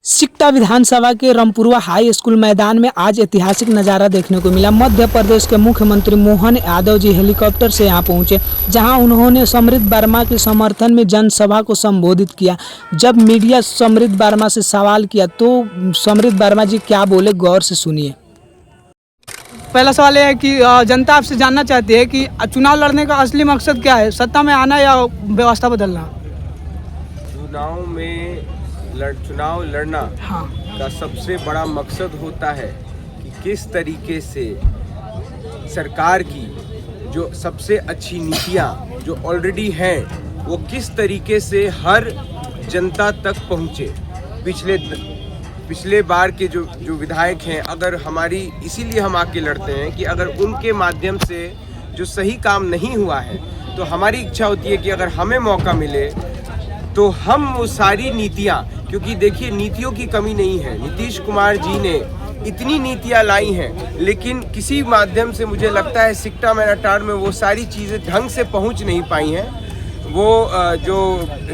सिकटा विधानसभा के Rampurwa high school मैदान में आज ऐतिहासिक नज़ारा देखने को मिला। मध्य प्रदेश के मुख्यमंत्री मोहन यादव जी हेलीकॉप्टर से यहां पहुंचे, जहां उन्होंने समृद्ध वर्मा के समर्थन में जनसभा को संबोधित किया। जब मीडिया समृद्ध वर्मा से सवाल किया तो समृद्ध वर्मा जी क्या बोले, गौर से सुनिए। पहला सवाल यह है कि जनता आपसे जानना चाहती है कि चुनाव लड़ने का असली मकसद क्या है, सत्ता में आना या व्यवस्था बदलना? चुनाव लड़ना हाँ। का सबसे बड़ा मकसद होता है कि किस तरीके से सरकार की जो सबसे अच्छी नीतियाँ जो ऑलरेडी हैं वो किस तरीके से हर जनता तक पहुँचे। पिछले बार के जो विधायक हैं, अगर हमारी इसीलिए हम आके लड़ते हैं कि अगर उनके माध्यम से जो सही काम नहीं हुआ है तो हमारी इच्छा होती है कि अगर हमें मौका मिले तो हम वो सारी नीतियाँ, क्योंकि देखिए नीतियों की कमी नहीं है, नीतीश कुमार जी ने इतनी नीतियाँ लाई हैं, लेकिन किसी माध्यम से मुझे लगता है सिकटा मैनाटार में वो सारी चीज़ें ढंग से पहुँच नहीं पाई हैं। वो जो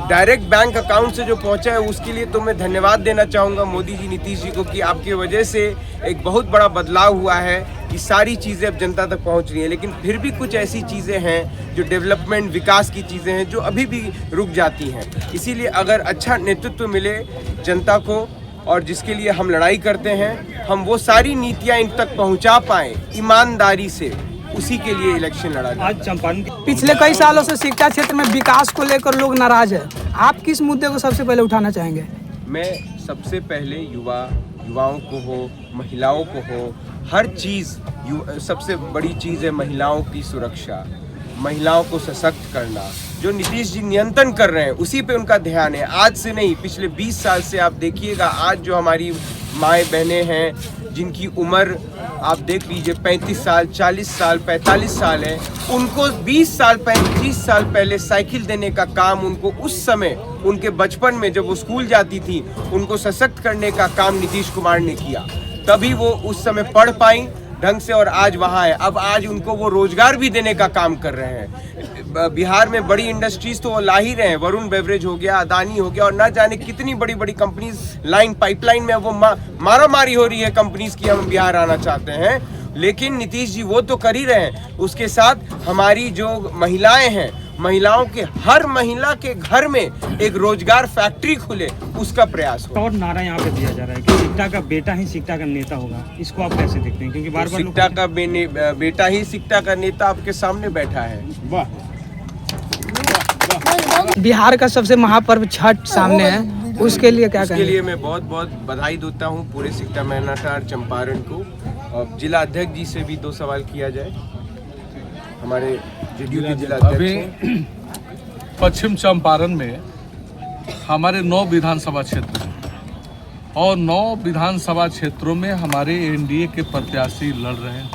डायरेक्ट बैंक अकाउंट से जो पहुंचा है उसके लिए तो मैं धन्यवाद देना चाहूँगा मोदी जी, नीतीश जी को, कि आपकी वजह से एक बहुत बड़ा बदलाव हुआ है कि सारी चीज़ें अब जनता तक पहुंच रही हैं। लेकिन फिर भी कुछ ऐसी चीज़ें हैं जो डेवलपमेंट विकास की चीज़ें हैं जो अभी भी रुक जाती हैं। इसीलिए अगर अच्छा नेतृत्व मिले जनता को और जिसके लिए हम लड़ाई करते हैं, हम वो सारी नीतियाँ इन तक पहुँचा पाएँ ईमानदारी से, उसी के लिए इलेक्शन लड़ा जाता है। आज चंपारण पिछले कई सालों से सिकटा क्षेत्र में विकास को लेकर लोग नाराज है, आप किस मुद्दे को सबसे पहले उठाना चाहेंगे? मैं सबसे पहले युवाओं को हो, महिलाओं को हो, हर चीज़ सबसे बड़ी चीज़ है महिलाओं की सुरक्षा, महिलाओं को सशक्त करना। जो नीतीश जी नियंत्रण कर रहे हैं उसी पे उनका ध्यान है, आज से नहीं, पिछले 20 साल से। आप देखिएगा आज जो हमारी माएँ बहनें हैं जिनकी उम्र आप देख लीजिए 35 साल, 40 साल, 45 साल है, उनको 20 साल 35 साल पहले साइकिल देने का काम उनको उस समय उनके बचपन में जब वो स्कूल जाती थी उनको सशक्त करने का काम नीतीश कुमार ने किया, तभी वो उस समय पढ़ पाई ढंग से और आज वहाँ है। अब आज उनको वो रोजगार भी देने का काम कर रहे हैं। बिहार में बड़ी इंडस्ट्रीज तो वो ला ही रहे हैं, वरुण बेवरेज हो गया, अदानी हो गया और ना जाने कितनी बड़ी बड़ी कंपनीज लाइन पाइपलाइन में वो मारामारी हो रही है कंपनीज की, हम बिहार आना चाहते हैं। लेकिन नीतीश जी वो तो कर ही रहे हैं, उसके साथ हमारी जो महिलाएं हैं, महिलाओं के हर महिला के घर में एक रोजगार फैक्ट्री खुले, उसका प्रयास हो। और नारा यहाँ पे दिया जा रहा है कि सिकटा का बेटा ही सिकटा का नेता होगा, इसको आप कैसे देखते हैं? क्योंकि बार-बार सिकटा का बेटा ही सिकटा का नेता आपके सामने बैठा है। वाह। बिहार का सबसे महापर्व छठ सामने है, उसके लिए क्या कहेंगे? उसके लिए मैं बहुत बहुत बधाई देता हूँ पूरे सिकटा मैनाटार चंपारण को। और जिला अध्यक्ष जी से भी 2 सवाल किया जाए, हमारे जेडीयू के जिला अध्यक्ष। पश्चिम चंपारण में हमारे 9 विधानसभा क्षेत्र हैं और 9 विधानसभा क्षेत्रों में हमारे एनडीए के प्रत्याशी लड़ रहे हैं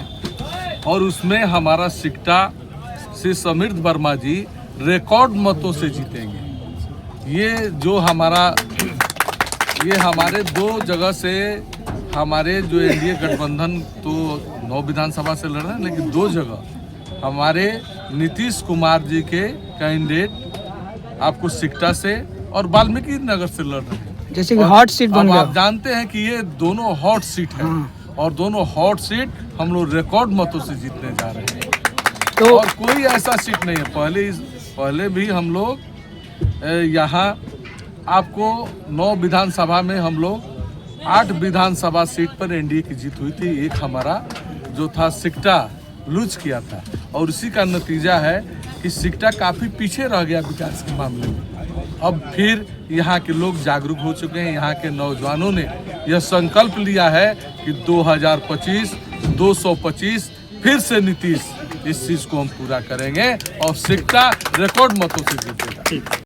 और उसमें हमारा सिकटा से समृद्ध वर्मा जी रिकॉर्ड मतों से जीतेंगे। ये हमारे 2 जगह से हमारे जो एनडीए गठबंधन तो 9 विधानसभा से लड़ रहे हैं, लेकिन 2 जगह हमारे नीतीश कुमार जी के कैंडिडेट आपको सिकटा से और वाल्मीकि नगर से लड़ रहे हैं, जैसे कि हॉट सीट बन गया। आप जानते हैं कि ये दोनों हॉट सीट है और दोनों हॉट सीट हम लोग रिकॉर्ड मतों से जीतने जा रहे हैं। तो और कोई ऐसा सीट नहीं है, पहले भी हम लोग यहाँ आपको 9 विधानसभा में हम लोग 8 विधानसभा सीट पर एनडीए की जीत हुई थी। एक हमारा जो था सिकटा लूज किया था और उसी का नतीजा है कि सिकटा काफ़ी पीछे रह गया विकास के मामले में। अब फिर यहाँ के लोग जागरूक हो चुके हैं, यहाँ के नौजवानों ने यह संकल्प लिया है कि 2025 225 फिर से नीतीश, इस चीज़ को हम पूरा करेंगे और सिकटा रिकॉर्ड मतों से जीतेगा।